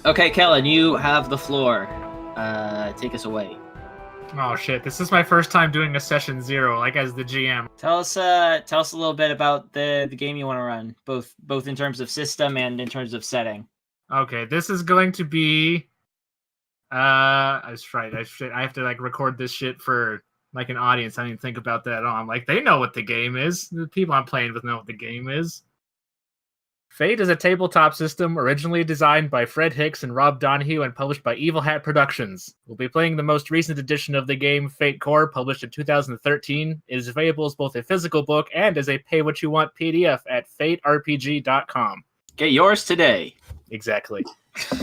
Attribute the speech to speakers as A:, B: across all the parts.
A: Okay, Kellen, you have the floor. Take us away.
B: Oh shit, this is my first time doing a session 0, like as the GM.
A: Tell us a little bit about the game you want to run, both in terms of system and in terms of setting.
B: Okay, this is going to be that's right. I have to like record this shit for like an audience. I didn't even think about that at all. I'm like, they know what the game is. The people I'm playing with know what the game is. Fate is a tabletop system originally designed by Fred Hicks and Rob Donahue and published by Evil Hat Productions. We'll be playing the most recent edition of the game, Fate Core, published in 2013. It is available as both a physical book and as a pay-what-you-want PDF at faterpg.com.
A: Get yours today.
B: Exactly.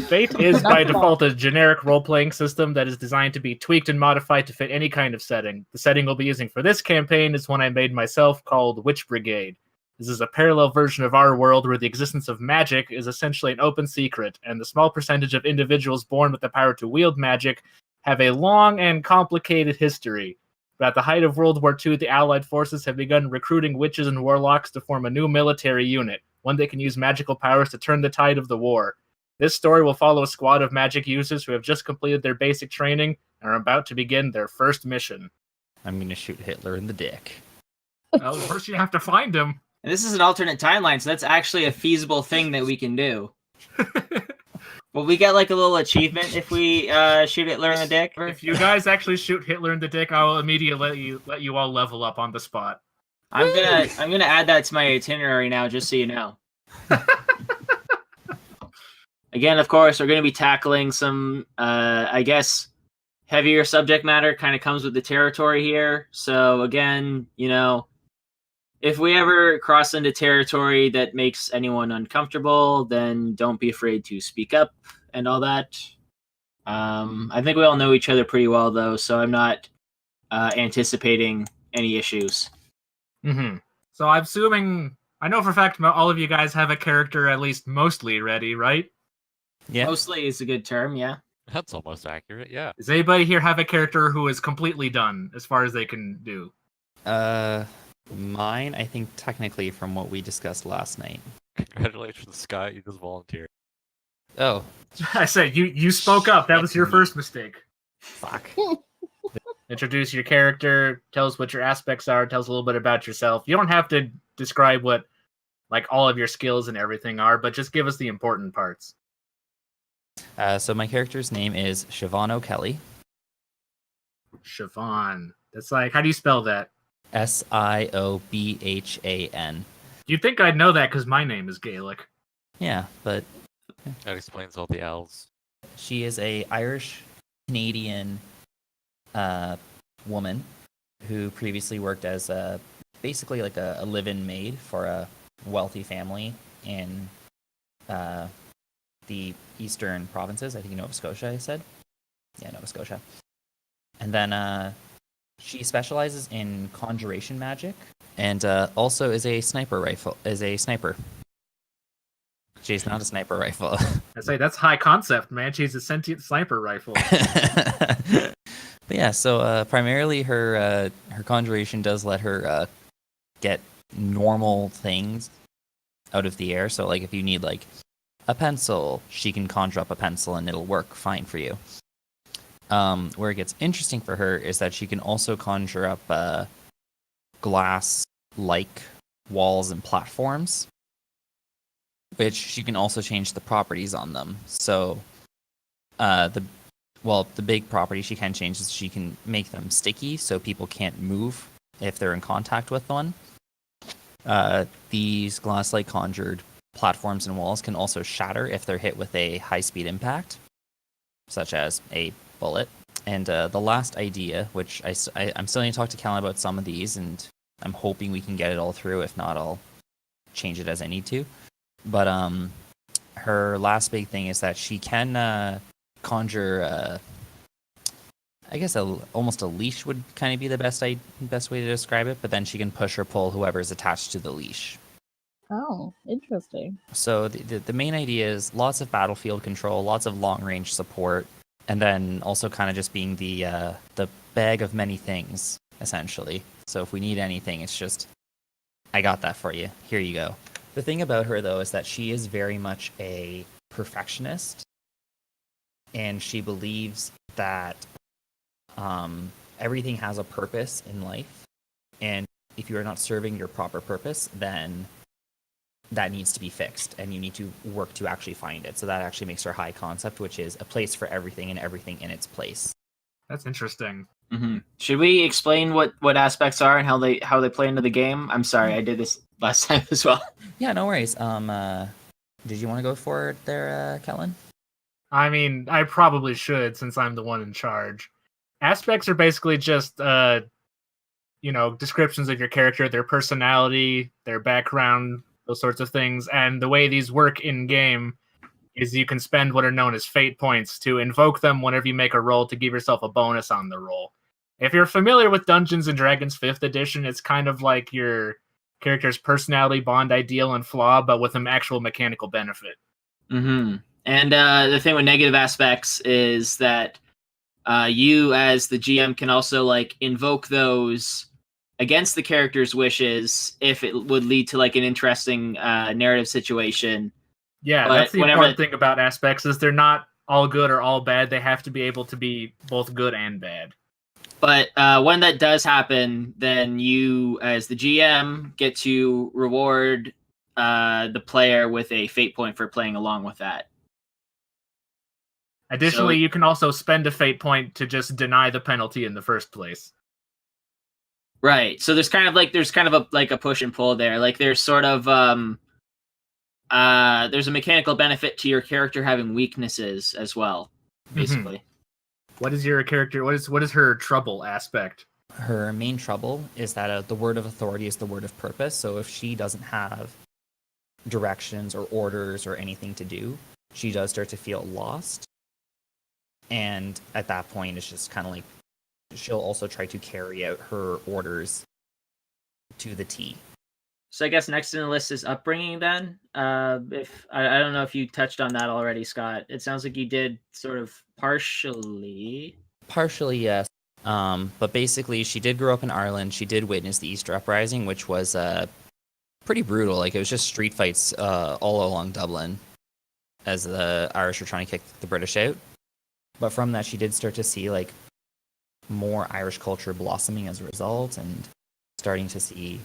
B: Fate is by default a generic role-playing system that is designed to be tweaked and modified to fit any kind of setting. The setting we'll be using for this campaign is one I made myself called Witch Brigade. This is a parallel version of our world where the existence of magic is essentially an open secret, and the small percentage of individuals born with the power to wield magic have a long and complicated history. But at the height of World War II, the Allied forces have begun recruiting witches and warlocks to form a new military unit, one that can use magical powers to turn the tide of the war. This story will follow a squad of magic users who have just completed their basic training and are about to begin their first mission.
C: I'm going to shoot Hitler in the dick.
B: Well, first you have to find him.
A: And this is an alternate timeline, so that's actually a feasible thing that we can do. Will we get like a little achievement if we shoot Hitler in the dick?
B: If you guys actually shoot Hitler in the dick, I will immediately let you all level up on the spot.
A: I'm gonna add that to my itinerary now, just so you know. Again, of course, we're gonna be tackling some, I guess, heavier subject matter. Kind of comes with the territory here. So again, you know, if we ever cross into territory that makes anyone uncomfortable, then don't be afraid to speak up and all that. I think we all know each other pretty well, though, so I'm not anticipating any issues.
B: Mm-hmm. So I'm assuming, I know for a fact all of you guys have a character at least mostly ready, right?
C: Yeah.
A: Mostly is a good term, yeah.
D: That's almost accurate, yeah.
B: Does anybody here have a character who is completely done as far as they can do?
C: Mine, I think technically from what we discussed last night.
D: Congratulations, Scott, you just volunteered.
C: Oh,
B: I said, you spoke up. That was your first mistake.
C: fuck.
B: Introduce your character, tell us what your aspects are, tell us a little bit about yourself. You don't have to describe what like all of your skills and everything are, but just give us the important parts.
C: So my character's name is Siobhan O'Kelly.
B: Siobhan. That's like, how do you spell that?
C: Siobhan.
B: You'd think I'd know that because my name is Gaelic.
C: Yeah, but
D: That explains all the L's.
C: she is a Irish Canadian woman who previously worked as basically like a live-in maid for a wealthy family in the eastern provinces. I think Nova Scotia, I said. Yeah, Nova Scotia. And then she specializes in conjuration magic and also is a sniper. She's not a sniper rifle.
B: I say that's high concept, man. She's a sentient sniper rifle.
C: But yeah, so primarily her conjuration does let her get normal things out of the air. So like if you need like a pencil, she can conjure up a pencil and it'll work fine for you. Where it gets interesting for her is that she can also conjure up glass-like walls and platforms, which she can also change the properties on them. So the big property she can change is she can make them sticky so people can't move if they're in contact with one. These glass-like conjured platforms and walls can also shatter if they're hit with a high-speed impact, such as a bullet. And the last idea, which I'm still going to talk to Kellen about some of these, and I'm hoping we can get it all through. If not, I'll change it as I need to. But her last big thing is that she can conjure, I guess almost a leash would kind of be the best way to describe it, but then she can push or pull whoever's attached to the leash.
E: Oh, interesting.
C: So the main idea is lots of battlefield control, lots of long-range support, and then also kind of just being the bag of many things, essentially. So if we need anything, it's just, I got that for you. Here you go. The thing about her, though, is that she is very much a perfectionist. and she believes that everything has a purpose in life, and if you are not serving your proper purpose, then that needs to be fixed, and you need to work to actually find it. So that actually makes her high concept, which is a place for everything and everything in its place.
B: That's interesting.
A: Mm-hmm. Should we explain what aspects are and how they play into the game? I'm sorry, I did this last time as well.
C: Yeah, no worries. Did you want to go for it there, Kellen?
B: I mean, I probably should since I'm the one in charge. Aspects are basically just, descriptions of your character, their personality, their background, those sorts of things. And the way these work in game is you can spend what are known as fate points to invoke them whenever you make a roll to give yourself a bonus on the roll. If you're familiar with Dungeons & Dragons 5th edition, it's kind of like your character's personality, bond, ideal, and flaw, but with an actual mechanical benefit.
A: Mm-hmm. And the thing with negative aspects is that you, as the GM, can also invoke those against the character's wishes if it would lead to an interesting narrative situation.
B: Yeah,
A: But
B: that's the
A: whenever-
B: important thing about aspects is they're not all good or all bad. They have to be able to be both good and bad.
A: But when that does happen, then you, as the GM, get to reward the player with a fate point for playing along with that.
B: Additionally, you can also spend a fate point to just deny the penalty in the first place.
A: Right. So there's kind of a push and pull there. There's sort of there's a mechanical benefit to your character having weaknesses as well, basically.
B: What is your character? What is her trouble aspect?
C: Her main trouble is that the word of authority is the word of purpose. So if she doesn't have directions or orders or anything to do, she does start to feel lost. And at that point, it's just kind of she'll also try to carry out her orders to the T.
A: So I guess next in the list is upbringing then. If I don't know if you touched on that already, Scott. It sounds like you did sort of partially.
C: Partially, yes. But basically, she did grow up in Ireland. She did witness the Easter Uprising, which was pretty brutal. It was just street fights all along Dublin as the Irish were trying to kick the British out. But from that, she did start to see more Irish culture blossoming as a result, and starting to see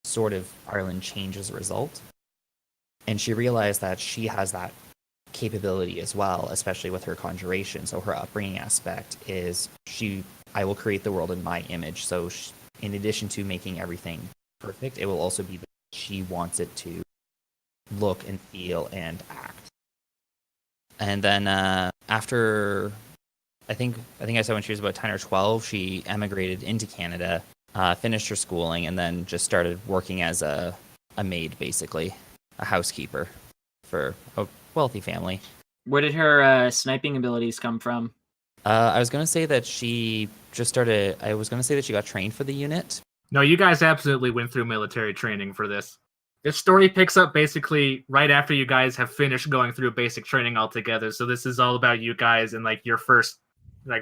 C: sort of Ireland change as a result. And she realized that she has that capability as well, especially with her conjuration. So her upbringing aspect is I will create the world in my image. So in addition to making everything perfect, it will also be that she wants it to look and feel and act. And then after, I think I said when she was about 10 or 12, she emigrated into Canada, finished her schooling, and then just started working as a maid, basically, a housekeeper for a wealthy family.
A: Where did her sniping abilities come from?
C: I was going to say that she got trained for the unit.
B: No, you guys absolutely went through military training for this. This story picks up basically right after you guys have finished going through basic training altogether. So this is all about you guys and your first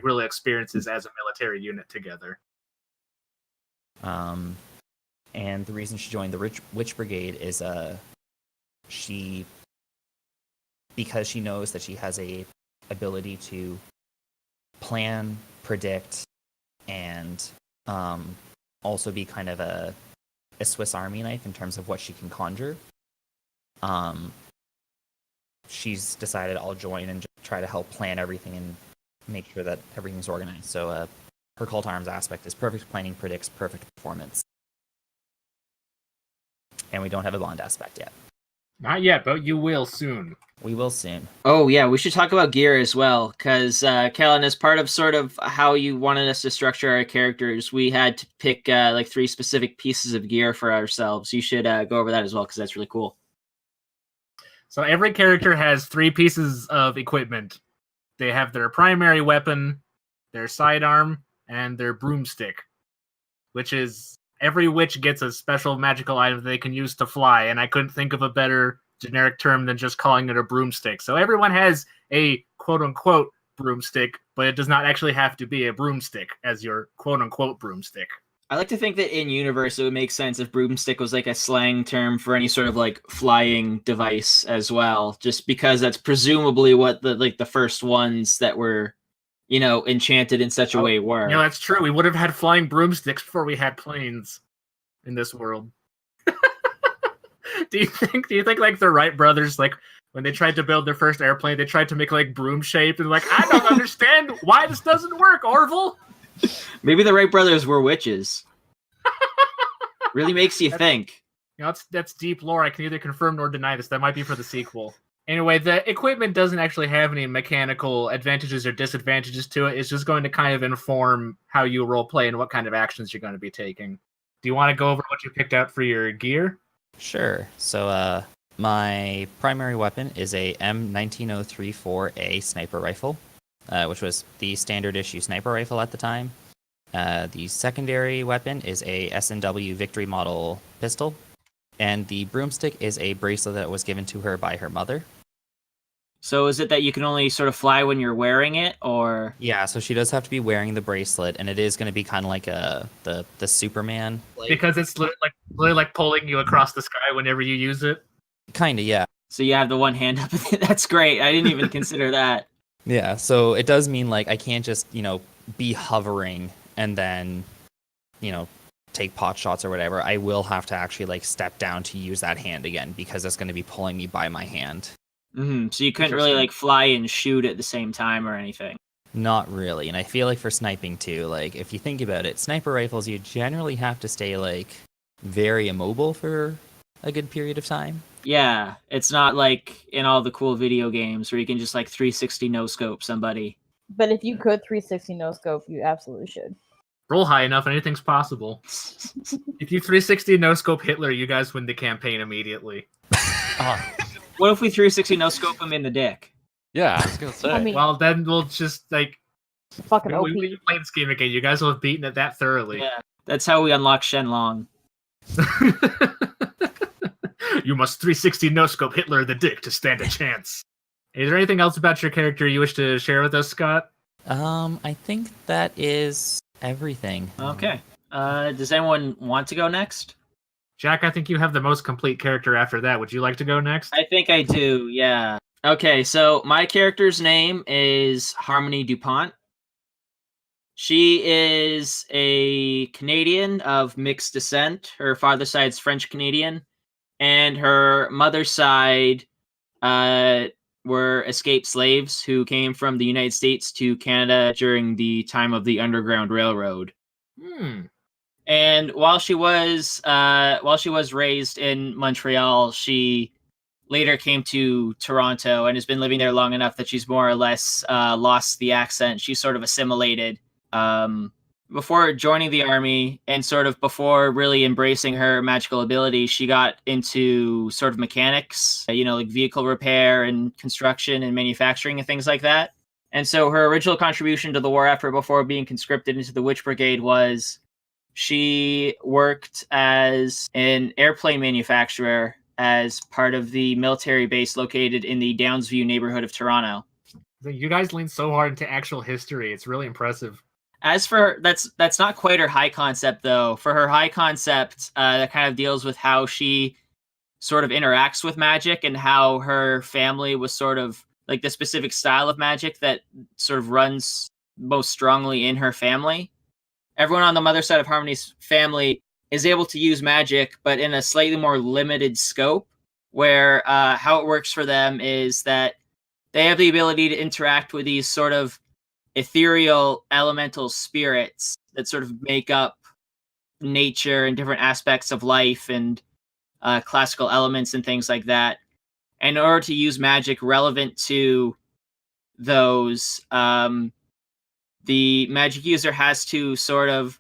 B: real experiences as a military unit together.
C: And the reason she joined the Witch Brigade is because she knows that she has a ability to plan, predict, and also be kind of a Swiss Army knife in terms of what she can conjure. She's decided I'll join and just try to help plan everything and make sure that everything's organized. So her call to arms aspect is perfect planning predicts perfect performance. And we don't have a bond aspect yet.
B: Not yet, but you will soon.
C: We will soon.
A: Oh yeah, we should talk about gear as well, because Kellen, as part of sort of how you wanted us to structure our characters, we had to pick 3 specific pieces of gear for ourselves. You should go over that as well, because that's really cool.
B: So every character has 3 pieces of equipment. They have their primary weapon, their sidearm, and their broomstick, which is every witch gets a special magical item they can use to fly, and I couldn't think of a better generic term than just calling it a broomstick. So everyone has a quote-unquote broomstick, but it does not actually have to be a broomstick as your quote-unquote broomstick.
A: I like to think that in universe it would make sense if broomstick was like a slang term for any sort of like flying device as well, just because that's presumably what the first ones that were, enchanted in such a way were.
B: That's true. We would have had flying broomsticks before we had planes in this world. Do you think like the Wright brothers, like when they tried to build their first airplane, they tried to make like broom shaped and like, I don't understand why this doesn't work, Orville?
A: Maybe the Wright brothers were witches. Really makes you think.
B: That's deep lore. I can neither confirm nor deny this. That might be for the sequel. Anyway, the equipment doesn't actually have any mechanical advantages or disadvantages to it. It's just going to kind of inform how you roleplay and what kind of actions you're going to be taking. Do you want to go over what you picked out for your gear?
C: Sure. So, my primary weapon is a M19034A sniper rifle, which was the standard issue sniper rifle at the time. The secondary weapon is a S&W Victory model pistol, and the broomstick is a bracelet that was given to her by her mother.
A: So is it that you can only sort of fly when you're wearing it, or?
C: Yeah, so she does have to be wearing the bracelet, and it is going to be kind of like the Superman.
B: Because it's literally like pulling you across the sky whenever you use it.
C: Kind of, yeah.
A: So you have the one hand up. That's great. I didn't even consider that.
C: Yeah, so it does mean like I can't just, be hovering and then, take pot shots or whatever. I will have to actually like step down to use that hand again because it's going to be pulling me by my hand.
A: Mm-hmm. So you couldn't really like fly and shoot at the same time or anything.
C: Not really, and I feel like for sniping too, like if you think about it, sniper rifles you generally have to stay like very immobile for a good period of time.
A: Yeah, it's not like in all the cool video games where you can just like 360 no scope somebody.
E: But if you could 360 no scope, you absolutely should.
B: Roll high enough and anything's possible. If you 360 no scope Hitler, you guys win the campaign immediately.
A: What if we 360 no scope him in the dick?
D: Yeah, I was gonna say.
E: I mean,
B: Well, then we'll just like
E: fucking OP.
B: we play this game again. You guys will have beaten it that thoroughly.
A: Yeah, that's how we unlock Shenlong.
B: You must 360 no scope Hitler in the dick to stand a chance. Is there anything else about your character you wish to share with us, Scott?
C: I think that is everything.
A: Okay. Does anyone want to go next?
B: Jack, I think you have the most complete character after that. Would you like to go next?
A: I think I do, yeah. Okay, so my character's name is Harmony DuPont. She is a Canadian of mixed descent. Her father's side's French-Canadian, and her mother's side were escaped slaves who came from the United States to Canada during the time of the Underground Railroad. And while she was raised in Montreal, she later came to Toronto and has been living there long enough that she's more or less lost the accent. She's sort of assimilated. Before joining the army and sort of before really embracing her magical ability, she got into sort of mechanics, like vehicle repair and construction and manufacturing and things like that. And so her original contribution to the war effort before being conscripted into the Witch Brigade was she worked as an airplane manufacturer as part of the military base located in the Downsview neighborhood of Toronto.
B: You guys lean so hard into actual history. It's really impressive.
A: As for that's not quite her high concept, though. For her high concept, that kind of deals with how she sort of interacts with magic and how her family was sort of like the specific style of magic that sort of runs most strongly in her family. Everyone on the mother's side of Harmony's family is able to use magic, but in a slightly more limited scope, where how it works for them is that they have the ability to interact with these sort of ethereal elemental spirits that sort of make up nature and different aspects of life and classical elements and things like that. And in order to use magic relevant to those, the magic user has to sort of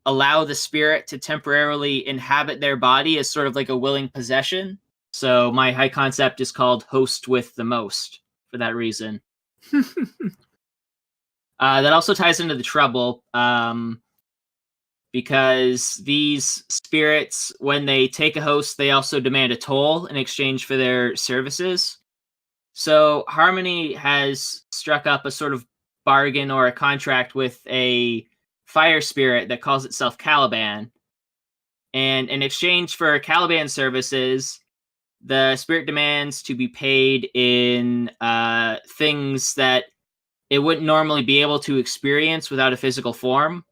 A: allow the spirit to temporarily inhabit their body as sort of like a willing possession. So my high concept is called Host with the Most for that reason. That also ties into the trouble, because these spirits, when they take a host, they also demand a toll in exchange for their services. So Harmony has struck up a sort of bargain or a contract with a fire spirit that calls itself Caliban. And in exchange for Caliban services, the spirit demands to be paid in things that it wouldn't normally be able to experience without a physical form.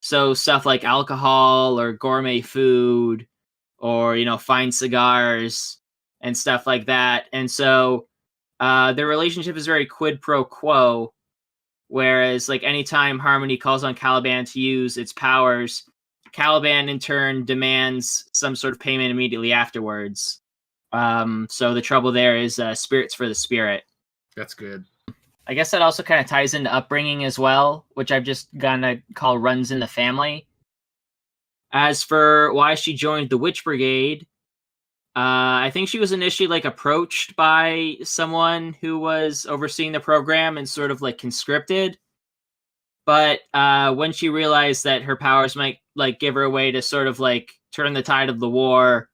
A: So stuff like alcohol or gourmet food or, fine cigars and stuff like that. And so their relationship is very quid pro quo, whereas like anytime Harmony calls on Caliban to use its powers, Caliban in turn demands some sort of payment immediately afterwards. So the trouble there is spirits for the spirit.
B: That's good.
A: I guess that also kind of ties into upbringing as well, which I've just gonna call runs in the family. As for why she joined the Witch Brigade, I think she was initially like approached by someone who was overseeing the program and sort of like conscripted. But when she realized that her powers might like give her a way to sort of like turn the tide of the war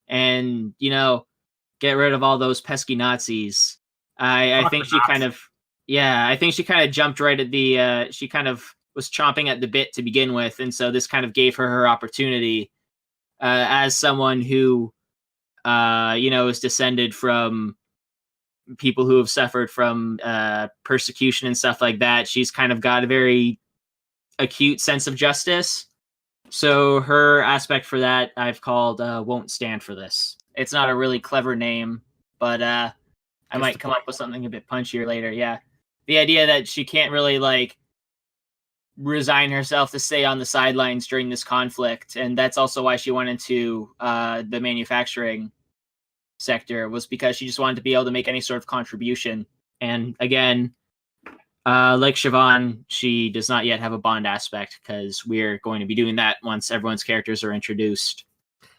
A: and, get rid of all those pesky Nazis, I think she kind of, I think she kind of jumped right at the, she kind of was chomping at the bit to begin with. And so this kind of gave her opportunity as someone who, is descended from people who have suffered from persecution and stuff like that. She's kind of got a very acute sense of justice. So her aspect for that I've called Won't Stand for This. It's not a really clever name, but I might come up with something a bit punchier later. Yeah. The idea that she can't really like resign herself to stay on the sidelines during this conflict. And that's also why she went into the manufacturing sector, was because she just wanted to be able to make any sort of contribution. And again, like Siobhan, she does not yet have a bond aspect because we're going to be doing that once everyone's characters are introduced.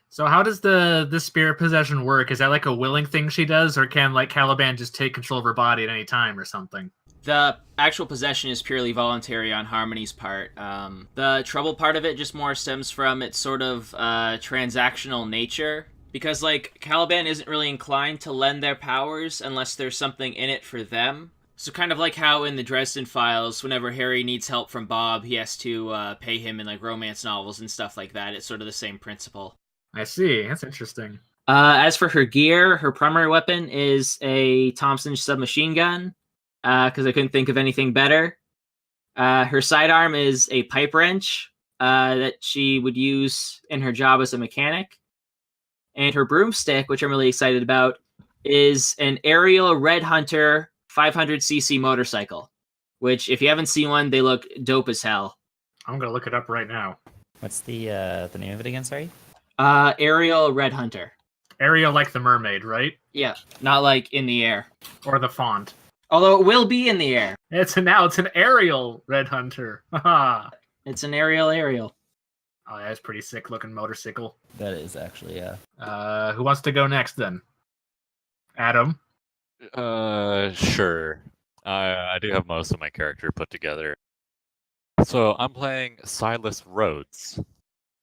B: So how does the spirit possession work? Is that like a willing thing she does, or can like Caliban just take control of her body at any time or something?
A: The actual possession is purely voluntary on Harmony's part. The trouble part of it just more stems from its sort of transactional nature. Because, like, Caliban isn't really inclined to lend their powers unless there's something in it for them. So kind of like how in the Dresden Files, whenever Harry needs help from Bob, he has to pay him in, like, romance novels and stuff like that. It's sort of the same principle.
B: I see. That's interesting.
A: As for her gear, her primary weapon is a Thompson submachine gun, because I couldn't think of anything better. Her sidearm is a pipe wrench that she would use in her job as a mechanic. And her broomstick, which I'm really excited about, is an Aerial Red Hunter 500cc motorcycle, which, if you haven't seen one, they look dope as hell.
B: I'm going to look it up right now.
C: What's the name of it again, sorry?
A: Aerial Red Hunter.
B: Ariel like the mermaid, right?
A: Yeah, not like in the air.
B: Or the font.
A: Although it will be in the air.
B: It's an Ariel Red Hunter. Haha.
A: It's an Ariel.
B: Oh, that's pretty sick looking motorcycle.
C: That is actually, yeah.
B: Who wants to go next then? Adam?
D: Sure. I do have most of my character put together. So I'm playing Silas Rhodes,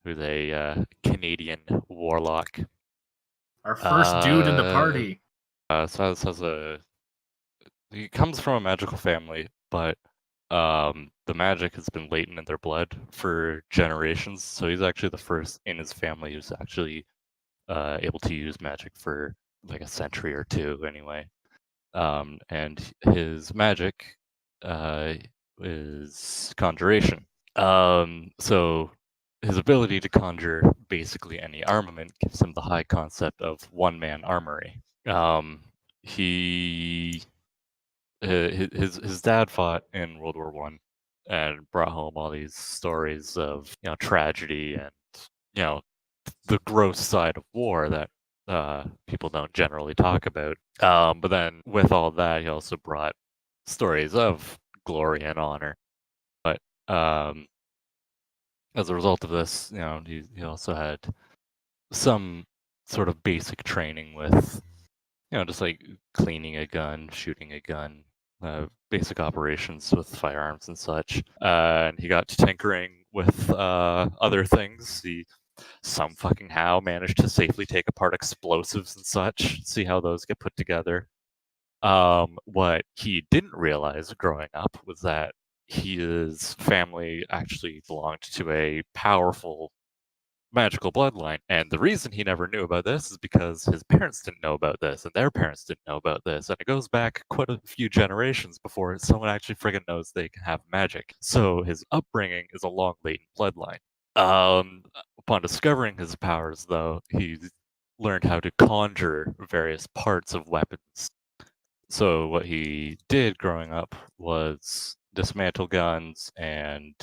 D: who's a Canadian warlock.
B: Our first dude in the party.
D: Silas he comes from a magical family, but the magic has been latent in their blood for generations. So he's actually the first in his family who's actually able to use magic for like a century or two, anyway. And his magic is conjuration. So his ability to conjure basically any armament gives him the high concept of one-man armory. His dad fought in World War I and brought home all these stories of tragedy and the gross side of war that people don't generally talk about. But then with all that, he also brought stories of glory and honor. But as a result of this, he also had some sort of basic training with just like cleaning a gun, shooting a gun, basic operations with firearms and such. And he got to tinkering with other things. He some fucking how managed to safely take apart explosives and such, see how those get put together. What he didn't realize growing up was that his family actually belonged to a powerful magical bloodline. And the reason he never knew about this is because his parents didn't know about this, and their parents didn't know about this. And it goes back quite a few generations before someone actually friggin' knows they can have magic. So his upbringing is a long latent bloodline. Upon discovering his powers, though, he learned how to conjure various parts of weapons. So what he did growing up was dismantle guns and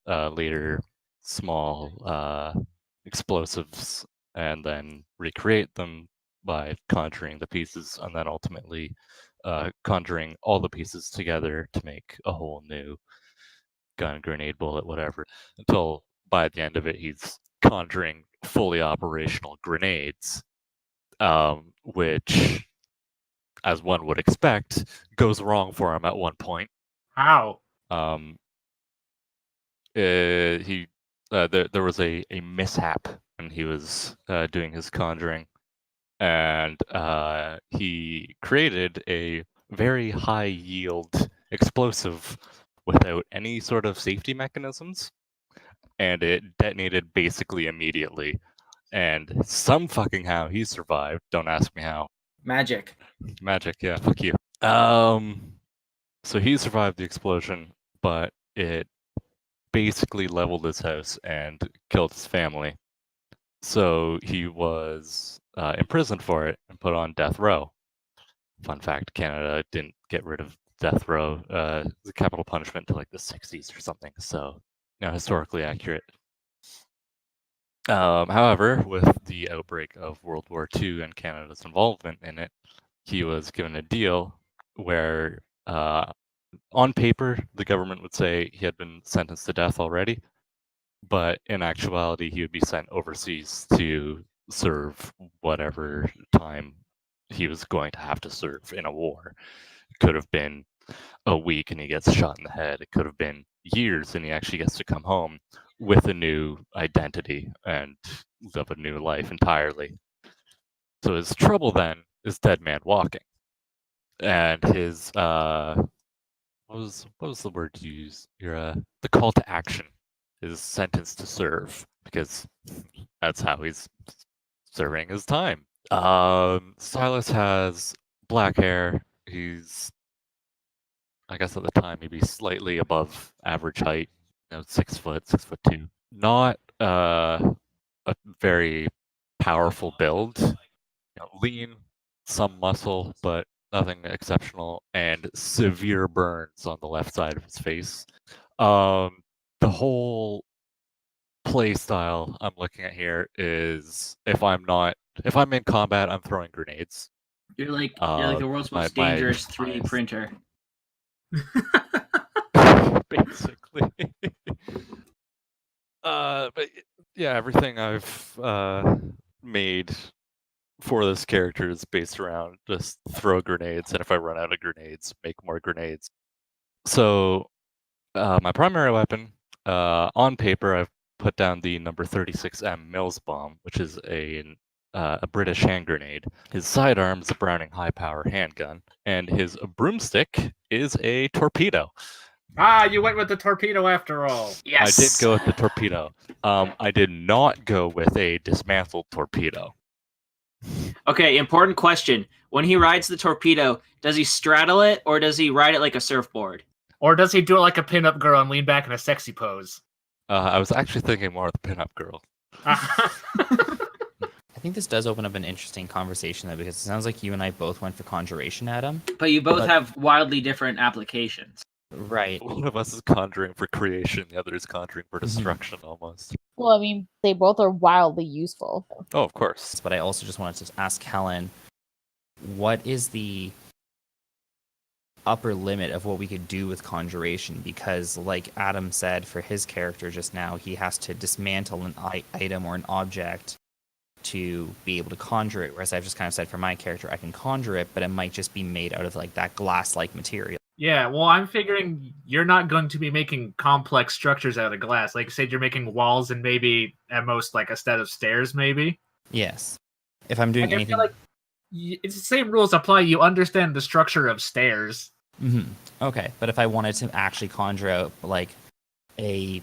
D: later small explosives, and then recreate them by conjuring the pieces, and then ultimately conjuring all the pieces together to make a whole new gun, grenade, bullet, whatever, until by the end of it he's conjuring fully operational grenades, which, as one would expect, goes wrong for him at one point.
B: How?
D: There was a mishap when he was doing his conjuring, and he created a very high yield explosive without any sort of safety mechanisms, and it detonated basically immediately. And some fucking how he survived. Don't ask me how.
A: Magic.
D: Magic, yeah, fuck you. So he survived the explosion, but it basically leveled his house and killed his family. So he was imprisoned for it and put on death row. Fun fact, Canada didn't get rid of death row, the capital punishment, to like the 60s or something. So, historically accurate. However, with the outbreak of World War II and Canada's involvement in it, he was given a deal where, on paper, the government would say he had been sentenced to death already, but in actuality, he would be sent overseas to serve whatever time he was going to have to serve in a war. It could have been a week and he gets shot in the head. It could have been years and he actually gets to come home with a new identity and live a new life entirely. So his trouble then is Dead Man Walking. And his what was the word to use? The call to action is sentence to serve, because that's how he's serving his time. Silas has black hair. He's, I guess at the time, maybe slightly above average height, 6 foot, 6'2". Not a very powerful build. Lean, some muscle, but nothing exceptional, and severe burns on the left side of his face. The whole play style I'm looking at here is if I'm in combat, I'm throwing grenades.
A: You're like the world's most dangerous 3D printer.
D: Basically. But yeah, everything I've made for this character is based around just throw grenades, and if I run out of grenades, make more grenades. So my primary weapon, on paper, I've put down the number 36M Mills bomb, which is a British hand grenade. His sidearm is a Browning high-power handgun, and his broomstick is a torpedo.
B: Ah, you went with the torpedo after all.
A: Yes.
D: I did go with the torpedo. I did not go with a dismantled torpedo.
A: Okay, important question. When he rides the torpedo, does he straddle it or does he ride it like a surfboard?
B: Or does he do it like a pinup girl and lean back in a sexy pose?
D: I was actually thinking more of the pinup girl.
C: I think this does open up an interesting conversation, though, because it sounds like you and I both went for conjuration, Adam.
A: But you both have wildly different applications.
C: Right.
D: One of us is conjuring for creation, the other is conjuring for destruction, almost.
E: Well, I mean, they both are wildly useful.
D: Oh, of course.
C: But I also just wanted to ask Kellen, what is the upper limit of what we could do with conjuration? Because, like Adam said, for his character just now, he has to dismantle an item or an object to be able to conjure it, whereas I've just kind of said for my character, I can conjure it, but it might just be made out of like that glass-like material.
B: Yeah, well, I'm figuring you're not going to be making complex structures out of glass. Like you said, you're making walls and maybe at most like a set of stairs, maybe.
C: Yes. If I'm doing anything,
B: I feel like it's the same rules apply. You understand the structure of stairs.
C: Okay, but if I wanted to actually conjure out like a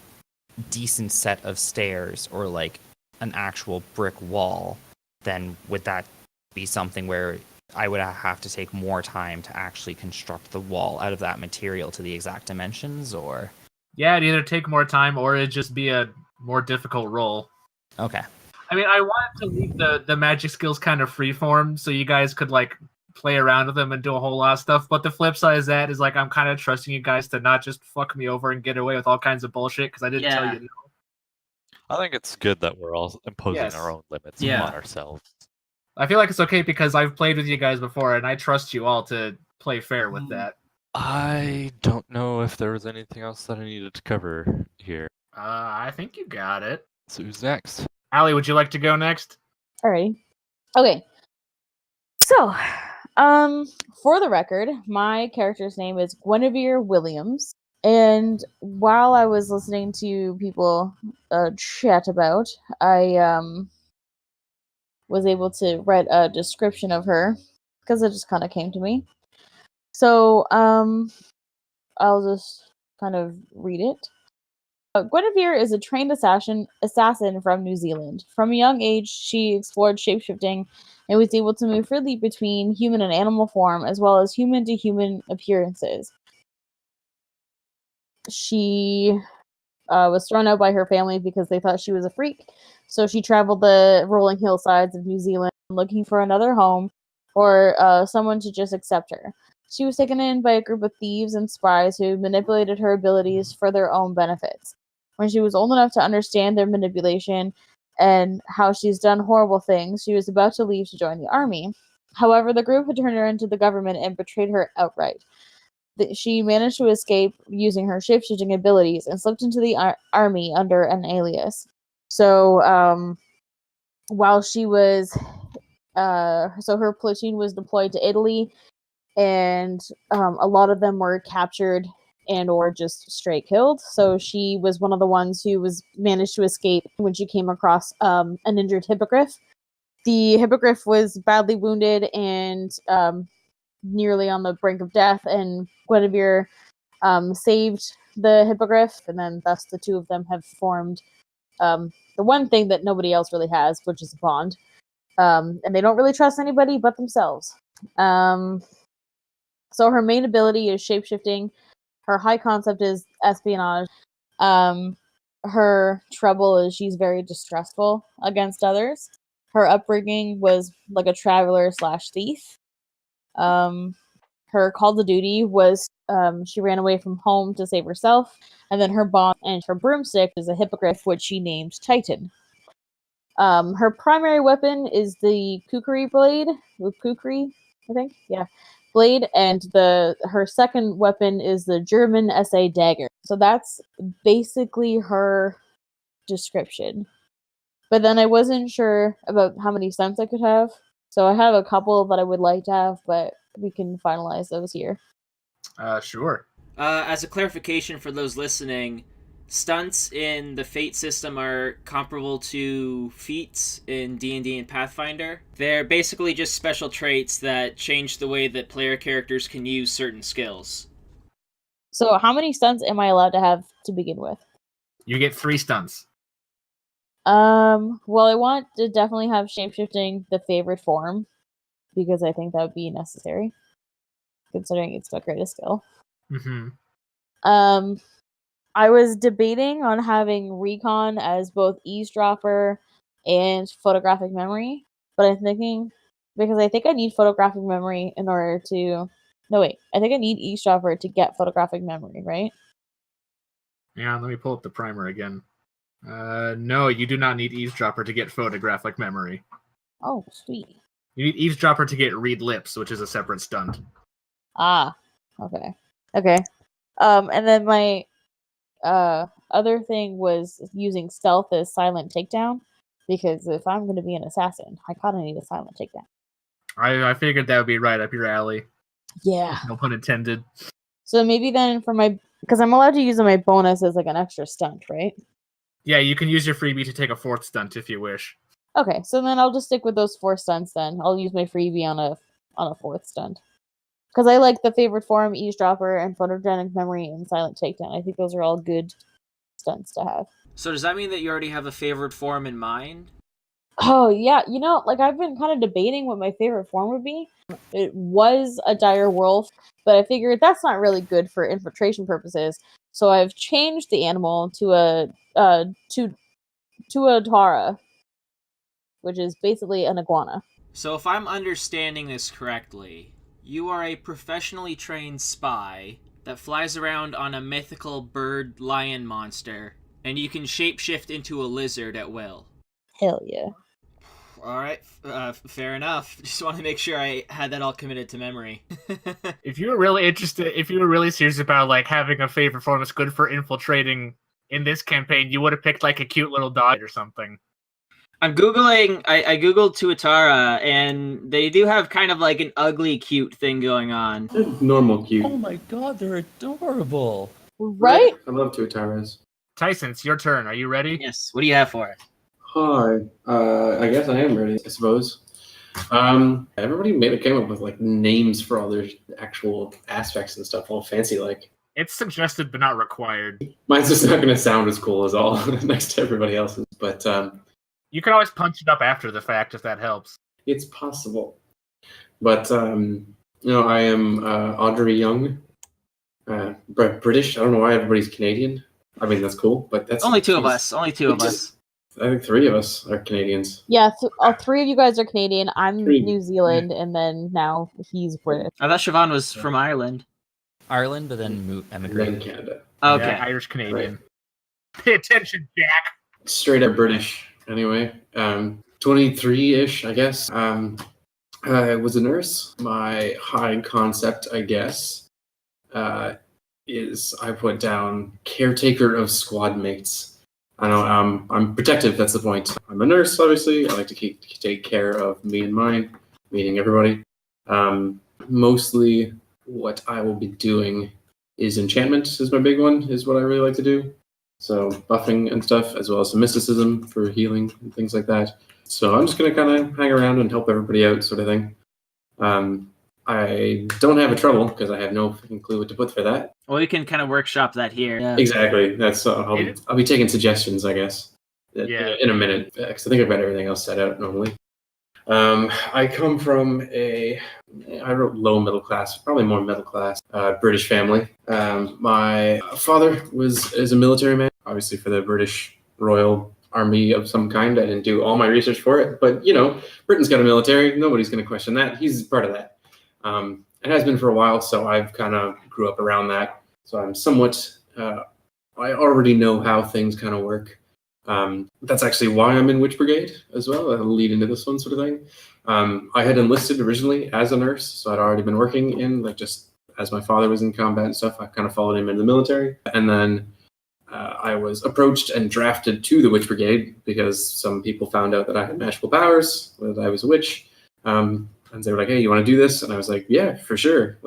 C: decent set of stairs or like an actual brick wall, then would that be something where I would have to take more time to actually construct the wall out of that material to the exact dimensions, or?
B: Yeah, it'd either take more time or it'd just be a more difficult roll.
C: Okay.
B: I mean, I wanted to leave the magic skills kind of freeform so you guys could like play around with them and do a whole lot of stuff. But the flip side of that is like I'm kind of trusting you guys to not just fuck me over and get away with all kinds of bullshit because I didn't tell you no.
D: I think it's good that we're all imposing
A: Yes.
D: our own limits
A: Yeah.
D: on ourselves.
B: I feel like it's okay because I've played with you guys before and I trust you all to play fair with that.
D: I don't know if there was anything else that I needed to cover here.
B: I think you got it.
D: So who's next?
B: Allie, would you like to go next?
E: Alrighty. Okay. So, for the record, my character's name is Guinevere Williams. And while I was listening to people chat about, I was able to write a description of her because it just kind of came to me. So, I'll just kind of read it. Guinevere is a trained assassin from New Zealand. From a young age, she explored shapeshifting and was able to move freely between human and animal form, as well as human-to-human appearances. She was thrown out by her family because they thought she was a freak, so she traveled the rolling hillsides of New Zealand looking for another home or someone to just accept her. She was taken in by a group of thieves and spies who manipulated her abilities for their own benefits. When she was old enough to understand their manipulation and how she's done horrible things, she was about to leave to join the army. However, the group had turned her into the government and betrayed her outright. She managed to escape using her shapeshifting abilities and slipped into the army under an alias. So, while she was... so her platoon was deployed to Italy, and a lot of them were captured and or just straight killed. So she was one of the ones who managed to escape when she came across an injured hippogriff. The hippogriff was badly wounded and nearly on the brink of death, and Guinevere saved the hippogriff, and then thus the two of them have formed the one thing that nobody else really has, which is a bond. And they don't really trust anybody but themselves. So her main ability is shapeshifting. Her high concept is espionage. Her trouble is she's very distrustful against others. Her upbringing was like a traveler / thief. Her call to duty was she ran away from home to save herself. And then her bond and her broomstick is a hippogriff, which she named Titan. Her primary weapon is the kukri blade. Kukri, I think? Yeah. Blade, and her second weapon is the German SA dagger. So that's basically her description. But then I wasn't sure about how many stunts I could have. So I have a couple that I would like to have, but we can finalize those here.
B: Sure.
A: As a clarification for those listening, stunts in the Fate system are comparable to feats in D&D and Pathfinder. They're basically just special traits that change the way that player characters can use certain skills.
E: So how many stunts am I allowed to have to begin with?
B: You get 3 stunts.
E: Well, I want to definitely have shapeshifting the favorite form, because I think that would be necessary, considering it's my greatest skill.
B: Mm-hmm.
E: I was debating on having recon as both eavesdropper and photographic memory, but I'm thinking, because I think I need photographic memory in order to... No, wait. I think I need eavesdropper to get photographic memory, right?
B: Yeah, let me pull up the primer again. No, you do not need eavesdropper to get photographic memory.
E: Oh, sweet.
B: You need eavesdropper to get read lips, which is a separate stunt.
E: Ah, okay. Okay. And then my other thing was using stealth as silent takedown, because if I'm going to be an assassin, I kind of need a silent takedown.
B: I figured that would be right up your alley.
E: Yeah.
B: No pun intended.
E: So maybe then because I'm allowed to use my bonus as like an extra stunt, right?
B: Yeah, you can use your freebie to take a 4th stunt if you wish.
E: Okay, so then I'll just stick with those 4 stunts then. I'll use my freebie on a 4th stunt. Because I like the favorite form, eavesdropper, and photogenic memory, and silent takedown. I think those are all good stunts to have.
A: So does that mean that you already have a favorite form in mind?
E: Oh yeah, I've been kind of debating what my favorite form would be. It was a dire wolf, but I figured that's not really good for infiltration purposes. So I've changed the animal to a Tara, which is basically an iguana.
A: So if I'm understanding this correctly, you are a professionally trained spy that flies around on a mythical bird lion monster, and you can shapeshift into a lizard at will.
E: Hell yeah.
A: All right, fair enough. Just want to make sure I had that all committed to memory.
B: If you were really serious about like having a favorite form that's good for infiltrating in this campaign, you would have picked like a cute little dog or something.
A: I'm Googling, I Googled Tuatara, and they do have kind of like an ugly cute thing going on.
F: They're normal cute.
C: Oh my god, they're adorable.
E: Right?
F: I love Tuataras.
B: Tyson, it's your turn. Are you ready?
A: Yes, what do you have for it?
F: Hi. I guess I am ready, I suppose. Everybody came up with like names for all their actual aspects and stuff, all fancy like.
B: It's suggested but not required.
F: Mine's just not gonna sound as cool as all next to everybody else's, but
B: You can always punch it up after the fact if that helps.
F: it's possible. But I am Audrey Young. British. I don't know why everybody's Canadian. I mean that's cool, but that's
A: Only two of us. Only two of us.
F: I think 3 of us are Canadians.
E: Yeah, all 3 of you guys are Canadian. I'm
F: 3.
E: New Zealand, and then now he's British.
A: I thought Siobhan was from Ireland.
C: Ireland, but then
F: And then
C: emigrated.
F: Canada.
A: Okay.
B: Yeah, Irish Canadian. Pay attention, Jack.
F: Straight up British. Anyway, 23-ish, I guess. I was a nurse. My high concept, I guess, is I put down caretaker of squad mates. I know I'm protective. That's the point. I'm a nurse, obviously. I like to take care of me and mine, meaning everybody. Mostly, what I will be doing is enchantment. Is my big one. Is what I really like to do. So buffing and stuff, as well as some mysticism for healing and things like that. So I'm just gonna kind of hang around and help everybody out, sort of thing. I don't have a trouble because I have no freaking clue what to put for that.
A: Well, we can kind of workshop that here. Yeah.
F: Exactly. That's I'll be taking suggestions, I guess.
B: Yeah.
F: In a minute, because I think I've got everything else set out normally. I come from I wrote low middle class, probably more middle class, British family. My father is a military man, obviously for the British Royal Army of some kind. I didn't do all my research for it, but Britain's got a military. Nobody's going to question that. He's part of that. It has been for a while, so I've kind of grew up around that. So I'm somewhat, I already know how things kind of work. That's actually why I'm in Witch Brigade as well. That'll lead into this one sort of thing. I had enlisted originally as a nurse, so I'd already been working in, just as my father was in combat and stuff, I kind of followed him into the military. And then I was approached and drafted to the Witch Brigade because some people found out that I had magical powers, that I was a witch. And they were like, hey, you want to do this? And I was like, yeah, for sure.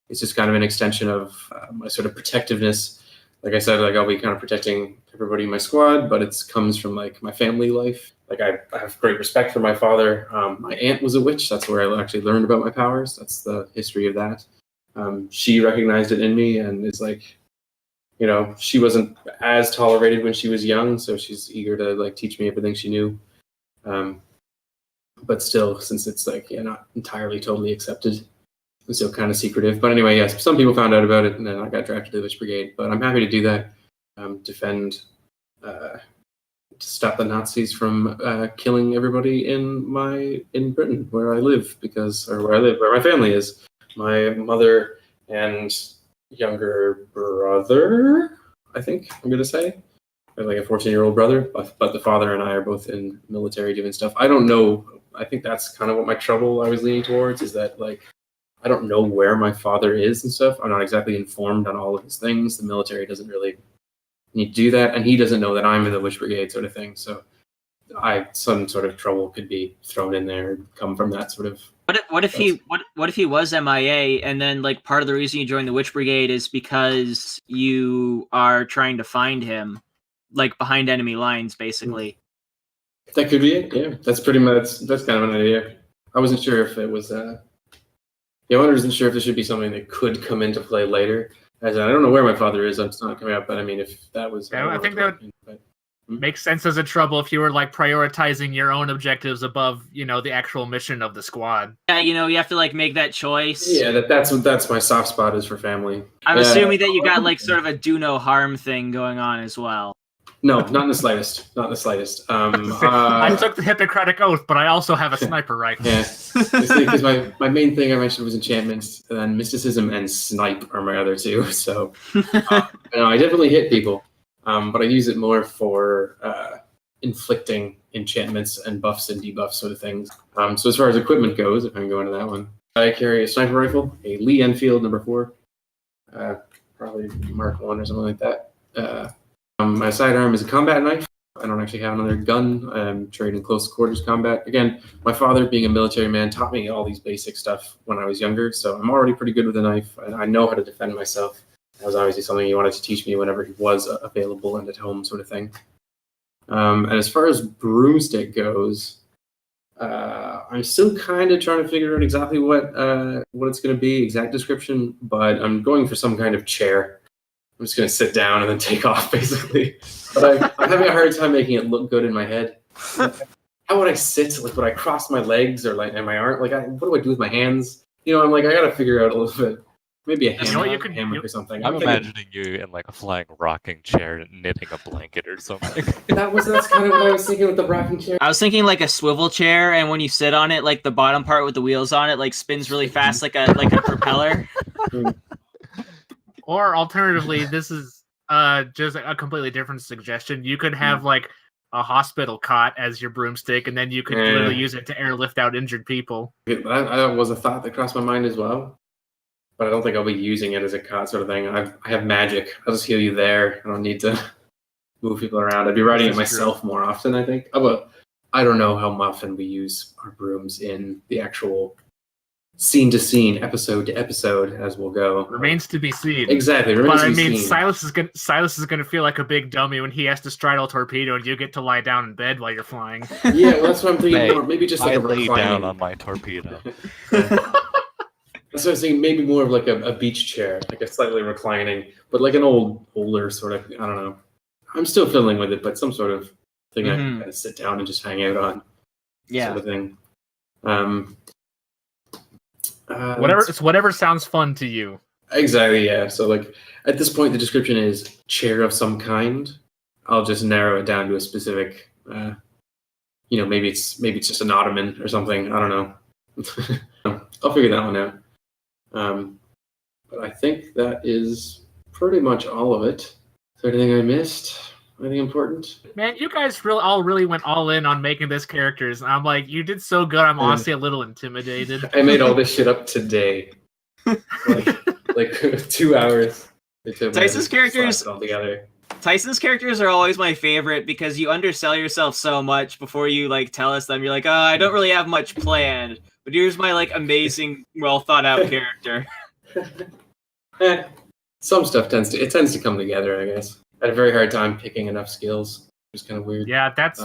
F: It's just kind of an extension of my sort of protectiveness. Like I said, I'll be kind of protecting everybody in my squad, but it comes from my family life. I have great respect for my father. My aunt was a witch. That's where I actually learned about my powers. That's the history of that. She recognized it in me and is she wasn't as tolerated when she was young, so she's eager to teach me everything she knew. But still, since it's not entirely totally accepted, it's still kind of secretive. But anyway, yes, some people found out about it, and then I got drafted to the Witch Brigade. But I'm happy to do that, defend, to stop the Nazis from killing everybody in Britain, where I live, where my family is. My mother and younger brother, I think I'm gonna say. I have a 14-year-old brother, but the father and I are both in military doing stuff. I don't know. I think that's kind of what my trouble I was leaning towards is that I don't know where my father is and stuff. I'm not exactly informed on all of his things. The military doesn't really need to do that, and he doesn't know that I'm in the Witch Brigade sort of thing. So some sort of trouble could be thrown in there and come from that sort of.
A: What if he was MIA and then part of the reason you joined the Witch Brigade is because you are trying to find him, behind enemy lines, basically.
F: That could be it. Yeah, that's pretty much that's kind of an idea. I wasn't sure if it was I wasn't sure if this should be something that could come into play later. As I don't know where my father is, it's not coming up. But I mean, if that was,
B: I think that would make sense as a trouble if you were like prioritizing your own objectives above, the actual mission of the squad.
A: Yeah, you have to like make that choice.
F: Yeah, that's my soft spot is for family.
A: I'm assuming that you got like sort of a do no harm thing going on as well.
F: No, not in the slightest. Not in the slightest.
B: I took the Hippocratic Oath, but I also have a sniper rifle.
F: Yeah, because my main thing I mentioned was enchantments, and then mysticism and snipe are my other two. So, I definitely hit people, but I use it more for inflicting enchantments and buffs and debuffs sort of things. So as far as equipment goes, if I can go into that one, I carry a sniper rifle, a Lee Enfield No. 4, probably Mark 1 or something like that. My sidearm is a combat knife. I don't actually have another gun. I'm trained in close quarters combat. Again, my father, being a military man, taught me all these basic stuff when I was younger, so I'm already pretty good with a knife, and I know how to defend myself. That was obviously something he wanted to teach me whenever he was available and at home, sort of thing. And as far as broomstick goes, I'm still kind of trying to figure out exactly what it's going to be, exact description, but I'm going for some kind of chair. I'm just going to sit down and then take off, basically. But I'm having a hard time making it look good in my head. How would I sit? Like, would I cross my legs or like, and my arm? Like, what do I do with my hands? I'm like, I got to figure out a little bit. Maybe a hammock or something.
D: I'm imagining you in like a flying rocking chair knitting a blanket or something.
F: That's kind of what I was thinking with the rocking chair.
A: I was thinking like a swivel chair, and when you sit on it, like the bottom part with the wheels on it, like spins really fast, like a propeller.
B: Or alternatively, this is just a completely different suggestion. You could have like a hospital cot as your broomstick, and then you could literally use it to airlift out injured people.
F: That was a thought that crossed my mind as well. But I don't think I'll be using it as a cot sort of thing. I have magic. I'll just heal you there. I don't need to move people around. I'd be riding it myself more often, I think. But I don't know how often we use our brooms in the actual scene to scene, episode to episode, as we'll go.
B: Remains to be seen.
F: Exactly.
B: But I mean, Silas is gonna feel like a big dummy when he has to straddle a torpedo, and you get to lie down in bed while you're flying.
F: Yeah, well, that's what I'm thinking. Maybe just like
D: I lay down on my torpedo.
F: So I was thinking maybe more of like a beach chair, like a slightly reclining, but like an older sort of, I don't know. I'm still fiddling with it, but some sort of thing I can kind of sit down and just hang out on.
A: Yeah.
F: Sort of thing.
B: Whatever sounds fun to you.
F: Exactly, yeah. So like at this point the description is chair of some kind. I'll just narrow it down to a specific maybe it's just an ottoman or something. I don't know. I'll figure that one out. But I think that is pretty much all of it. Is there anything I missed? Anything important?
B: Man, you guys really went all in on making this characters. I'm like, you did so good. I'm honestly a little intimidated.
F: I made all this shit up today. like 2 hours.
A: Tyson's characters
F: all together.
A: Tyson's characters are always my favorite because you undersell yourself so much before you like tell us them. You're like, I don't really have much planned, but here's my like amazing, well thought out character.
F: Some stuff tends to come together, I guess. I had a very hard time picking enough skills. It was kind of weird.
B: Yeah, that's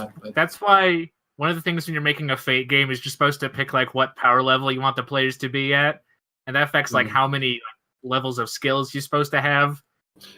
B: why one of the things when you're making a Fate game is you're supposed to pick like what power level you want the players to be at, and that affects like how many levels of skills you're supposed to have.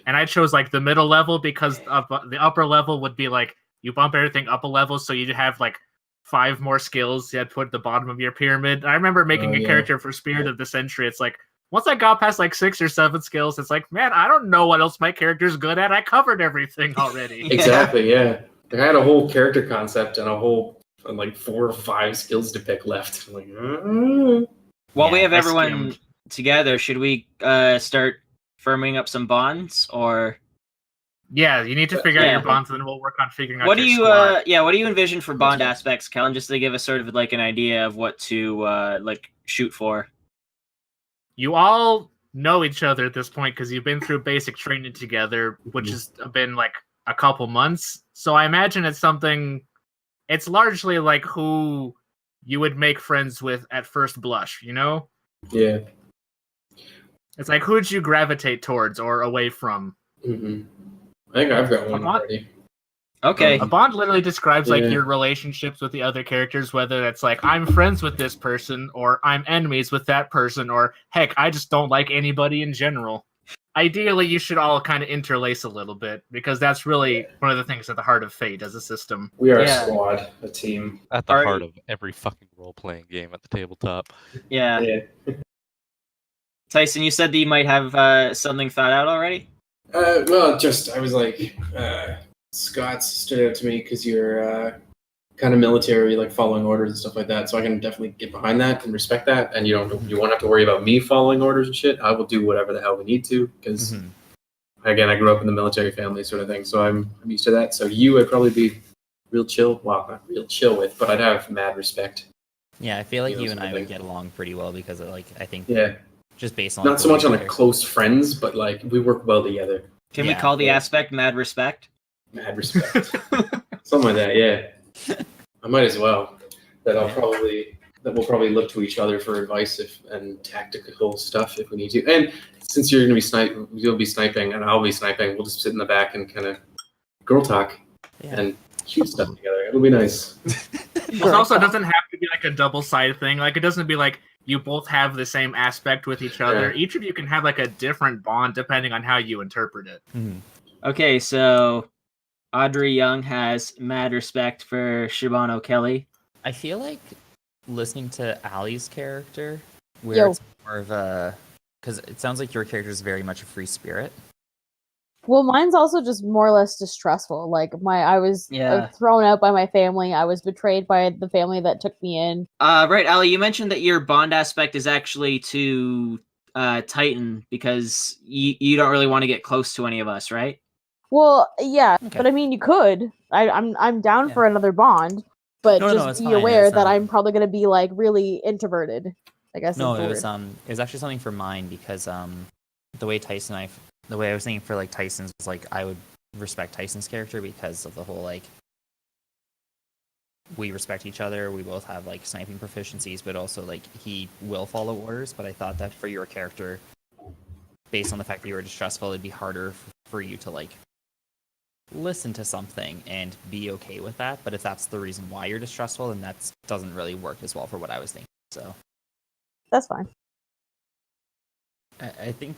B: And I chose like the middle level because the upper level would be like you bump everything up a level, so you have like 5 more skills you had to put at the bottom of your pyramid. I remember making a character for Spirit of the Century. It's like once I got past like 6 or 7 skills, it's like, man, I don't know what else my character's good at. I covered everything already.
F: Exactly, yeah. I had a whole character concept and a whole like 4 or 5 skills to pick left. I'm like,
A: While we have everyone together, should we start firming up some bonds, or?
B: Yeah, you need to figure out your bonds, and then we'll work on figuring out
A: what do
B: your
A: you
B: squad.
A: what do you envision for bond aspects, Kellen, just to give us sort of like an idea of what to like shoot for?
B: You all know each other at this point because you've been through basic training together, which has been like a couple months. So I imagine it's largely like who you would make friends with at first blush, you know?
F: Yeah.
B: It's like, who would you gravitate towards or away from?
F: Mm-hmm. I think I've got one already.
A: Okay.
B: A bond literally describes like
F: Yeah.
B: your relationships with the other characters, whether that's like I'm friends with this person or I'm enemies with that person, or heck, I just don't like anybody in general. Ideally, you should all kind of interlace a little bit because that's really one of the things at the heart of Fate as a system.
F: We are
A: Yeah.
F: a squad, a team.
D: At the
A: Alright.
D: heart of every fucking role-playing game at the tabletop.
A: Yeah.
F: Yeah.
A: Tyson, you said that you might have something thought out already?
F: Well, just I was like, Scott stood out to me because you're kind of military, like following orders and stuff like that. So I can definitely get behind that and respect that. And you won't have to worry about me following orders and shit. I will do whatever the hell we need to because, again, I grew up in the military family sort of thing, so I'm used to that. So you, I'd probably be real chill. Well, not real chill with, but I'd have mad respect.
C: Yeah, I feel like
F: You know,
C: you and I
F: something.
C: would get along pretty well because of, like, I think
F: Yeah,
C: just based on
F: not
C: like,
F: so
C: the
F: much
C: way
F: on
C: we
F: a
C: are.
F: close friends, but like we work well together.
A: Can we
C: Yeah,
A: call the
F: yeah.
A: aspect mad respect?
F: Mad respect. Something like that, yeah. I might as well. That we'll probably look to each other for advice and tactical stuff if we need to. And since you're gonna be you'll be sniping and I'll be sniping, we'll just sit in the back and kind of girl talk
C: Yeah.
F: and shoot stuff together. It'll be nice.
B: It also doesn't have to be like a double-sided thing. Like, it doesn't be like you both have the same aspect with each other.
F: Yeah.
B: Each of you can have like a different bond depending on how you interpret it.
A: Okay, so Audrey Young has mad respect for Siobhan O'Kelly.
C: I feel like listening to Allie's character, where
E: Yo.
C: it's more of a, because it sounds like your character is very much a free spirit.
E: Well, mine's also just more or less distrustful. Like I was
A: Yeah.
E: thrown out by my family. I was betrayed by the family that took me in.
A: Right, Ali, you mentioned that your bond aspect is actually to Titan because you don't really want to get close to any of us, right?
E: Well, yeah,
C: Okay.
E: but I mean, you could. I'm down
C: Yeah.
E: for another bond, but
C: No,
E: just
C: it's
E: be
C: fine.
E: aware
C: It's,
E: that I'm probably gonna be like really introverted. I guess.
C: No,
E: is the
C: it was
E: word.
C: it was actually something for mine because the way the way I was thinking for like Tyson's was like I would respect Tyson's character because of the whole like we respect each other, we both have like sniping proficiencies, but also like he will follow orders. But I thought that for your character, based on the fact that you were distrustful, it'd be harder for you to like listen to something and be okay with that. But if that's the reason why you're distrustful, then that doesn't really work as well for what I was thinking. So
E: That's fine.
C: I think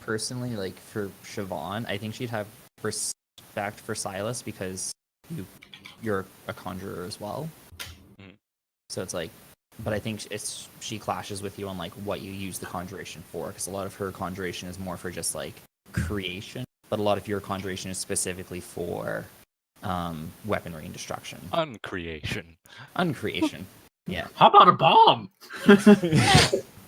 C: personally, like for Siobhan, I think she'd have respect for Silas because you're a conjurer as well. So it's like, but I think she clashes with you on like what you use the conjuration for, because a lot of her conjuration is more for just like creation, but a lot of your conjuration is specifically for weaponry and destruction.
D: Uncreation.
C: Yeah.
B: How about a bomb?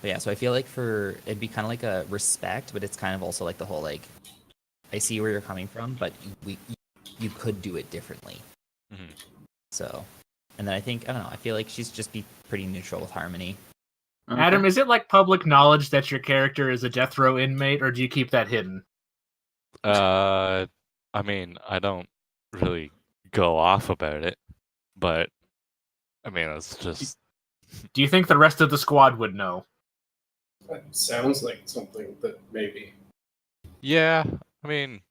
C: But yeah, so I feel like it'd be kind of like a respect, but it's kind of also like the whole like, I see where you're coming from, but you could do it differently. So, and then I don't know, I feel like she's just be pretty neutiral with harmony.
A: Okay.
B: Adam, is it like public knowledge that your character is a death row inmate, or do you keep that hidden?
D: I mean, I don't really go off about it, but I mean, it's just.
B: Do you think the rest of the squad would know?
F: That sounds like something that maybe.
D: Yeah, I mean,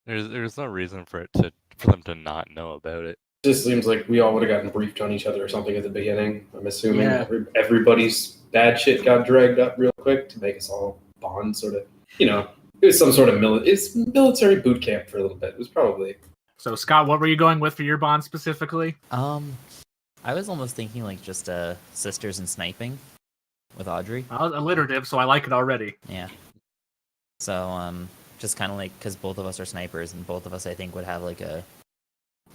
D: there's no reason for them to not know about it.
F: Just seems like we all would have gotten briefed on each other or something at the beginning. I'm assuming
A: Yeah.
F: everybody's bad shit got dragged up real quick to make us all bond, sort of. You know, it was some sort of military boot camp for a little bit. It was probably.
B: So, Scott, what were you going with for your bond specifically?
C: I was almost thinking like just sisters in sniping with Audrey.
B: I was alliterative, so I like it already.
C: Yeah. So just kind of like because both of us are snipers and both of us I think would have like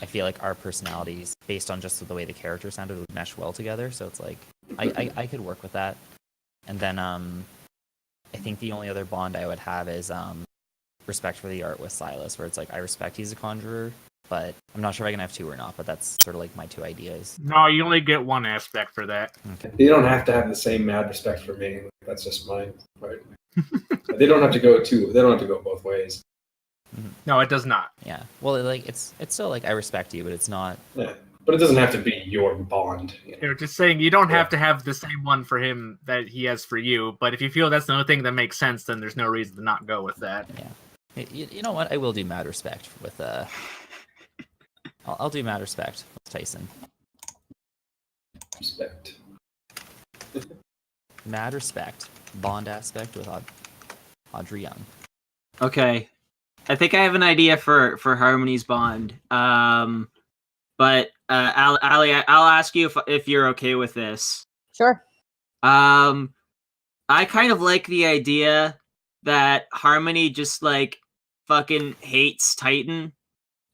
C: I feel like our personalities based on just the way the character sounded would mesh well together. So it's like I could work with that. And then I think the only other bond I would have is respect for the art with Silas, where it's like I respect he's a conjurer, but I'm not sure if I can have two or not. But that's sort of like my two ideas.
B: No, you only get one aspect for that.
F: You don't have to have the same mad respect for me. That's just mine. Right. They don't have to go both ways.
B: No, it does not.
C: Yeah. Well, like it's still like I respect you, but it's not.
F: Yeah. But it doesn't have to be your bond. You know?
B: You're just saying you don't have to have the same one for him that he has for you, but if you feel that's the only thing that makes sense, then there's no reason to not go with that.
C: Yeah. You know what? I will do mad respect with I'll do mad respect with Tyson.
F: Respect.
C: Mad respect. Bond aspect with Audrey Young.
A: Okay. I think I have an idea for Harmony's bond. But Ali, I'll ask you if you're okay with this.
E: Sure.
A: I kind of like the idea that Harmony just like fucking hates Titan,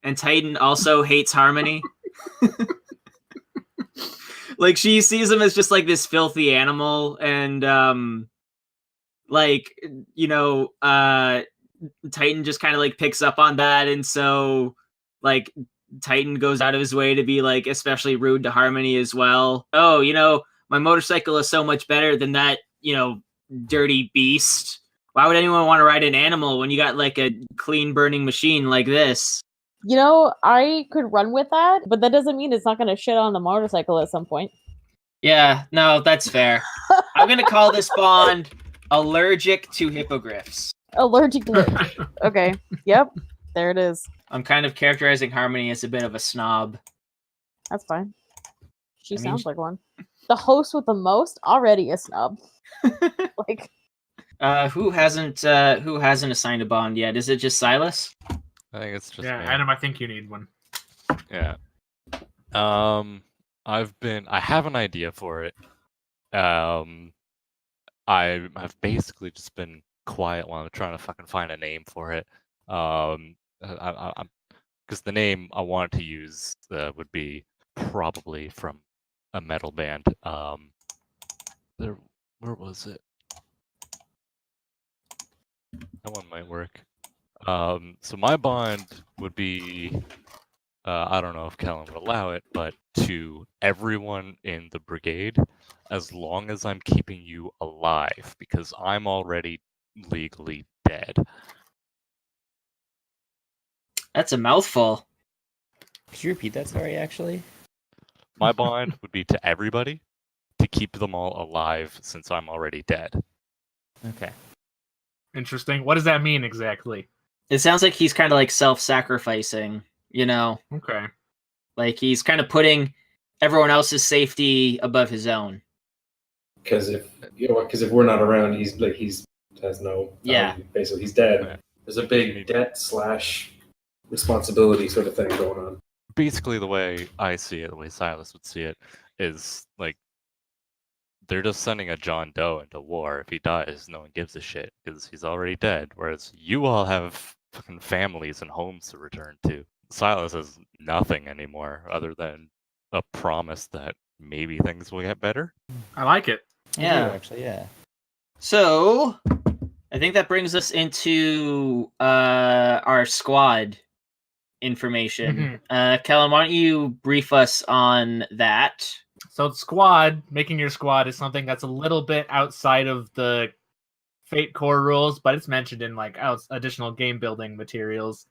A: and Titan also hates Harmony. Like she sees him as just like this filthy animal, and like Titan just kind of like picks up on that, and so like Titan goes out of his way to be like especially rude to Harmony as well. Oh, my motorcycle is so much better than that, dirty beast. Why would anyone want to ride an animal when you got like a clean burning machine like this?
E: I could run with that, but that doesn't mean it's not going to shit on the motorcycle at some point.
A: Yeah, no, that's fair. I'm going to call this bond allergic to hippogriffs.
E: Allergic to Okay. Yep. There it is.
A: I'm kind of characterizing Harmony as a bit of a snob.
E: That's fine. She sounds like one. The host with the most, already a snub. Like,
A: who hasn't assigned a bond yet? Is it just Silas?
D: I think it's just me.
B: Adam, I think you need one.
D: Yeah. I have an idea for it. I've basically just been quiet while I'm trying to fucking find a name for it. Because the name I wanted to use would be probably from a metal band. Where was it? That one might work. So my bond would be, I don't know if Kellen would allow it, but to everyone in the brigade, as long as I'm keeping you alive, because I'm already legally dead.
A: That's a mouthful.
C: Could you repeat that? Sorry, actually.
D: My bond would be to everybody to keep them all alive since I'm already dead.
C: Okay.
B: Interesting. What does that mean exactly?
A: It sounds like he's kind of like self-sacrificing,
B: Okay.
A: Like he's kind of putting everyone else's safety above his own.
F: Because if we're not around, he has no.
A: Yeah.
F: Basically, he's dead.
D: Yeah.
F: There's a big debt / responsibility sort of thing going on.
D: Basically, the way I see it, the way Silas would see it, is like they're just sending a John Doe into war. If he dies, no one gives a shit because he's already dead. Whereas you all have fucking families and homes to return to. Silas has nothing anymore other than a promise that maybe things will get better.
B: I like it.
A: Yeah.
C: Actually, yeah.
A: So, I think that brings us into our squad information. Kellen, why don't you brief us on that?
B: So squad, making your squad is something that's a little bit outside of the Fate core rules, but it's mentioned in like additional game building materials.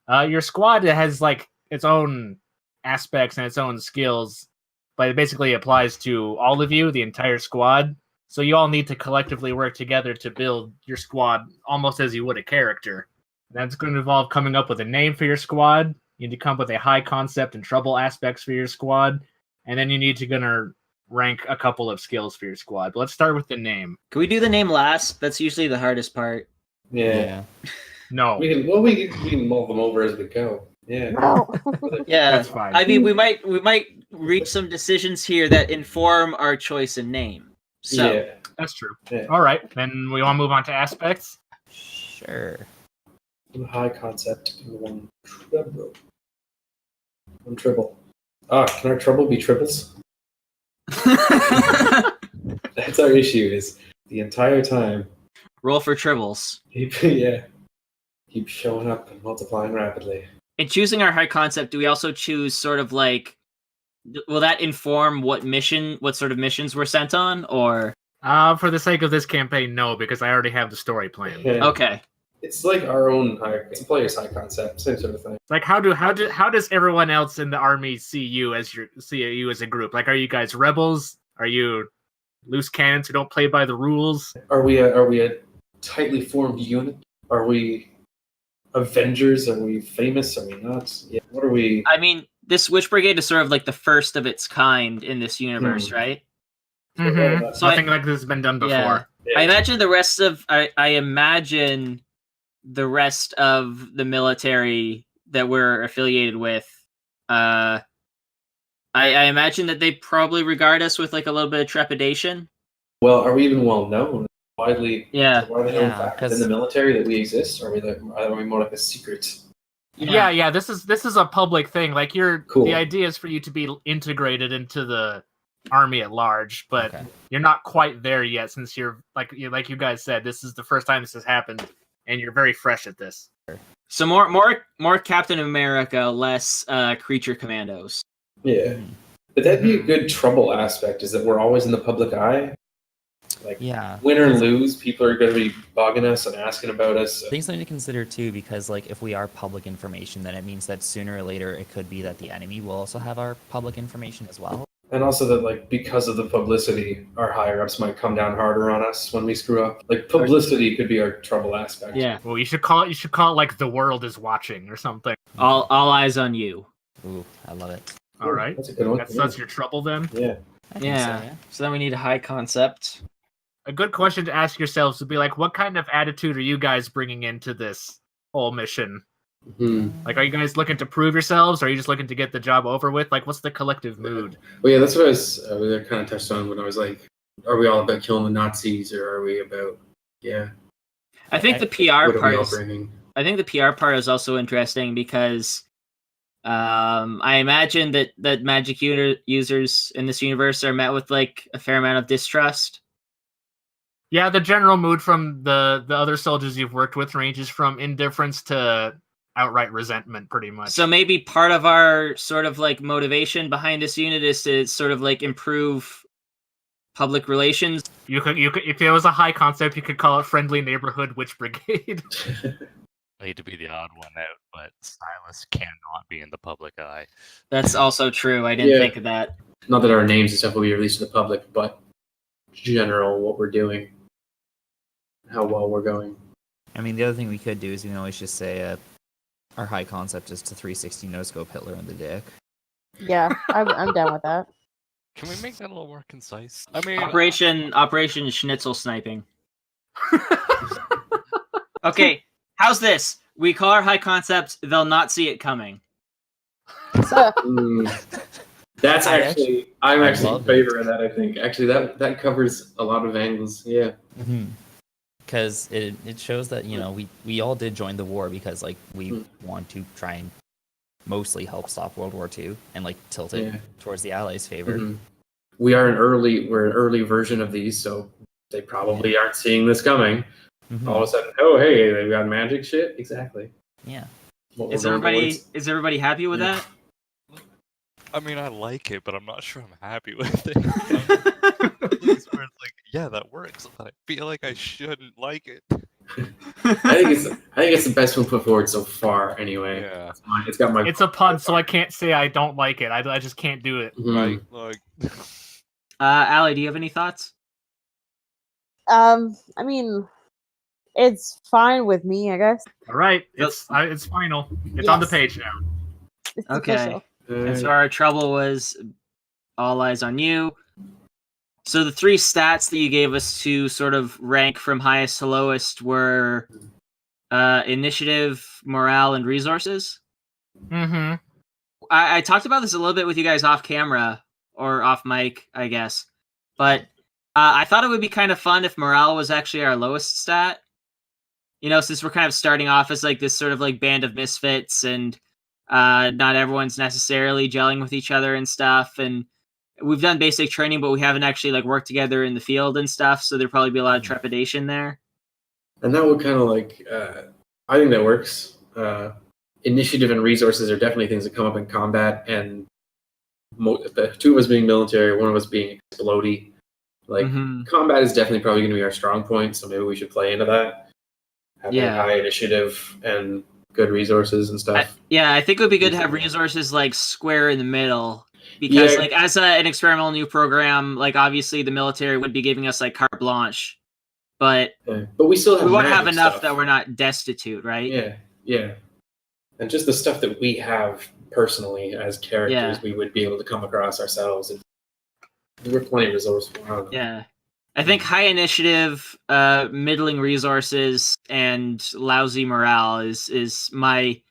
B: Your squad has like its own aspects and its own skills, but it basically applies to all of you, the entire squad. So you all need to collectively work together to build your squad almost as you would a character. That's going to involve coming up with a name for your squad. You need to come up with a high concept and trouble aspects for your squad. And then you need to rank a couple of skills for your squad. But let's start with the name.
A: Can we do the name last? That's usually the hardest part.
F: Yeah.
B: No.
F: We can mull them over as we go. Yeah.
E: no.
A: Yeah,
B: That's fine.
A: I mean, we might reach some decisions here that inform our choice in name. So,
F: Yeah.
B: That's true.
F: Yeah.
B: All right. Then we want to move on to aspects.
C: Sure.
F: One high concept and one treble. One triple. Can our trouble be triples? That's our issue. Is the entire time.
A: roll for tribbles.
F: Keep showing up and multiplying rapidly.
A: In choosing our high concept, do we also choose sort of like, will that inform what sort of missions we're sent on, or?
B: For the sake of this campaign, no, because I already have the story planned.
F: Yeah.
A: Okay.
F: It's like our own it's a player's high concept, same sort of thing.
B: Like, how does everyone else in the army see you as a group? Like, are you guys rebels? Are you loose cannons who don't play by the rules?
F: Are we a tightly formed unit? Are we Avengers? Are we famous? Are we not? Yeah. What are we?
A: I mean, this Witch Brigade is sort of like the first of its kind in this universe, right?
B: Mm-hmm.
A: So
B: Nothing like this has been done before.
A: Yeah. I imagine the rest of I imagine the rest of the military that we're affiliated with. I imagine that they probably regard us with like a little bit of trepidation.
F: Well, are we even well known? Widely,
A: Yeah.
F: widely known fact in the military that we exist? Or are we more like a secret?
B: Yeah. This is a public thing. Like
F: Cool.
B: The idea is for you to be integrated into the army at large, but you're not quite there yet, since you're like you guys said, this is the first time this has happened, and you're very fresh at this.
A: So more Captain America, less creature commandos.
F: Yeah, but that'd be a good trouble aspect. Is that we're always in the public eye. Like, win or lose, people are going to be bugging us and asking about us.
C: I think something to consider too, because like if we are public information, then it means that sooner or later it could be that the enemy will also have our public information as well.
F: And also that, like, because of the publicity, our higher ups might come down harder on us when we screw up. Like, publicity could be our trouble aspect.
A: Yeah.
B: Well, you should call it like the world is watching or something.
A: All eyes on you.
C: Ooh, I love it.
B: All right.
F: That's a good one.
B: That's your trouble then.
F: Yeah.
A: So then we need a high concept.
B: A good question to ask yourselves would be like, what kind of attitude are you guys bringing into this whole mission? Like, are you guys looking to prove yourselves, or are you just looking to get the job over with? Like, what's the collective mood?
F: Well, yeah, that's what I was kind of touched on when I was like, are we all about killing the Nazis, or are we about,
A: I think the PR part is,
F: bringing?
A: I think the PR part is also interesting because I imagine that magic users in this universe are met with like a fair amount of distrust.
B: Yeah, the general mood from the other soldiers you've worked with ranges from indifference to outright resentment, pretty much.
A: So maybe part of our sort of like motivation behind this unit is to sort of like improve public relations.
B: You could if it was a high concept, you could call it Friendly Neighborhood Witch Brigade.
D: I hate to be the odd one out, but Silas cannot be in the public eye.
A: That's also true. I didn't think of that.
F: Not that our names and stuff will be released to the public, but general what we're doing, how well we're going.
C: I mean, the other thing we could do is we can always just say our high concept is to 360 no-scope Hitler in the dick.
E: Yeah, I'm down with that.
D: Can we make that a little more concise? I mean,
A: Operation Schnitzel sniping. Okay, how's this? We call our high concept, they'll not see it coming.
F: That's actually, I'm actually in favor of that, I think. Actually, that covers a lot of angles, yeah.
C: Because it shows that, you know, we all did join the war because, like, we want to try and mostly help stop World War II and, like, tilt it towards the Allies' favor.
F: We're an early version of these, so they probably aren't seeing this coming. All of a sudden, oh, hey, they've got magic shit? Exactly.
C: Yeah.
A: Is everybody happy with that?
D: I mean, I like it, but I'm not sure I'm happy with it. It's where it's like, yeah, that works, but I feel like I shouldn't like it.
F: I think it's the best one put forward so far. Anyway,
D: Yeah.
F: it's got my.
B: It's a pun, so I can't say I don't like it. I just can't do it.
D: Right? Like,
A: Allie, do you have any thoughts?
E: I mean, it's fine with me, I guess.
B: All right, it's final. It's on the page now.
E: It's
A: Okay.
E: official.
A: And so our trouble was all eyes on you. So the three stats that you gave us to sort of rank from highest to lowest were initiative, morale, and resources. I talked about this a little bit with you guys off camera or off mic, I guess. But I thought it would be kind of fun if morale was actually our lowest stat. You know, since we're kind of starting off as like this sort of like band of misfits and not everyone's necessarily gelling with each other and stuff. And we've done basic training, but we haven't actually like worked together in the field and stuff. So there'd probably be a lot of trepidation there.
F: And that would kind of like, I think that works. Initiative and resources are definitely things that come up in combat, and the two of us being military, one of us being explodey. Like, combat is definitely probably going to be our strong point, so maybe we should play into that. Having high initiative and good resources and stuff.
A: I think it would be good to have resources like square in the middle. Because like as an experimental new program, like obviously the military would be giving us like carte blanche. But
F: we still have
A: we won't have enough
F: stuff.
A: that we're not destitute, right?
F: Yeah. Yeah. And just the stuff that we have personally as characters,
A: Yeah.
F: we would be able to come across ourselves. And we're plenty resourceful. I don't know.
A: Yeah. I think high initiative, middling resources, and lousy morale is my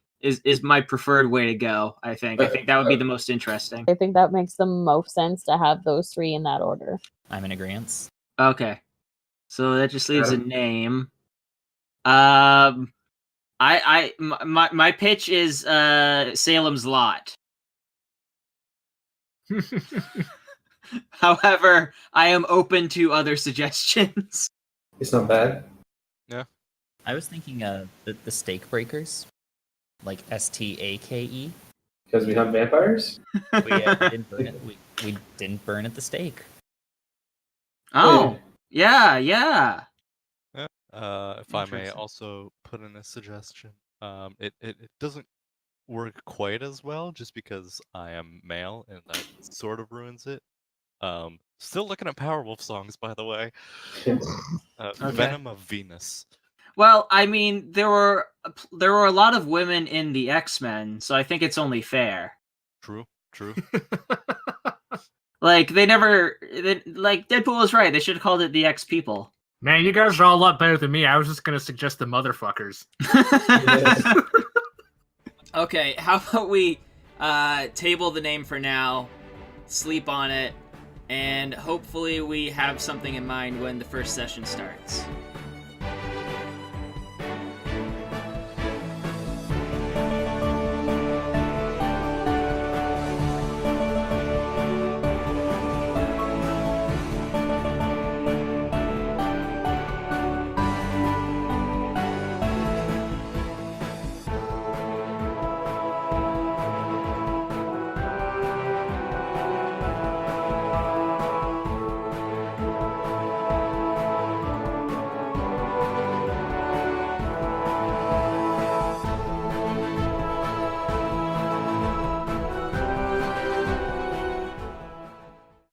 A: preferred way to go. I think that would be the most interesting.
E: I think that makes the most sense to have those three in that order.
C: I'm in agreement.
A: Okay, so that just leaves a
F: Adam?
A: name. My pitch is Salem's Lot. However, I am open to other suggestions.
F: It's not bad.
C: I was thinking the Stake Breakers, like STAKE.
F: Because we hunt vampires?
C: We didn't burn it. We didn't burn at the stake.
A: Oh, yeah.
D: If I may
A: Interesting.
D: also put in a suggestion, it doesn't work quite as well just because I am male and that sort of ruins it. Still looking at Powerwolf songs, by the way. Venom of Venus.
A: Well, I mean, there were a lot of women in the X-Men, so I think it's only fair.
D: True.
A: Like Deadpool was right. They should have called it the X People.
B: Man, you guys are all a lot better than me. I was just gonna suggest the motherfuckers.
A: Okay, how about we table the name for now, sleep on it, and hopefully we have something in mind when the first session starts.